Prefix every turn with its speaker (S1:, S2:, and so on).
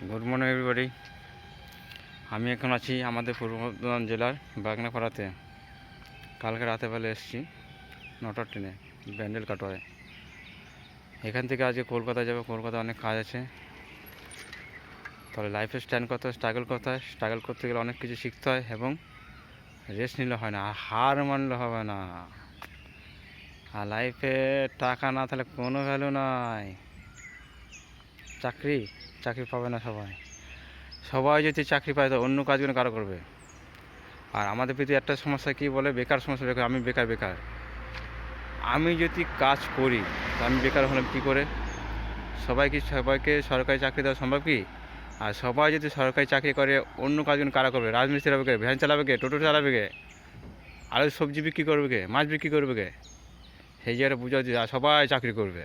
S1: Good morning everybody. আমি এখন আছি আমাদের পূর্ব বর্ধমান জেলার বাগনাপাড়াতে। কালকে রাতে বেলা এসেছি 9টার ট্রেনে ব্যান্ডেল কাটোয়ায়। এখান থেকে আজকে কলকাতা যাবো, কলকাতায় অনেক কাজ আছে। তাহলে লাইফে স্ট্যান্ড করতে হয়, স্ট্রাগল করতে গেলে অনেক কিছু শিখতে হয় এবং রেস্ট নিলে হয় না, হার মানলে হবে না। আর লাইফে টাকা না থাকলে কোনো ভ্যালু নাই। চাকরি পাবে না সবাই যদি চাকরি পায় তো অন্য কাজগুলো কারো করবে। আর আমাদের পৃথিবী একটা সমস্যা কী বলে, বেকার সমস্যা। আমি বেকার। আমি যদি কাজ করি তো আমি বেকার হলাম কী করে? সবাইকে সরকারি চাকরি দেওয়া সম্ভব কি? আর সবাই যদি সরকারি চাকরি করে অন্য কাজগুলো কারা করবে? রাজমিস্ত্রি হবে কে? ভ্যান চালাবে কে? টোটো চালাবে কে? আলু সবজি বিক্রি করবে কে? মাছ বিক্রি করবে কে? সেই জায়গাটা বুঝা যে সবাই চাকরি করবে।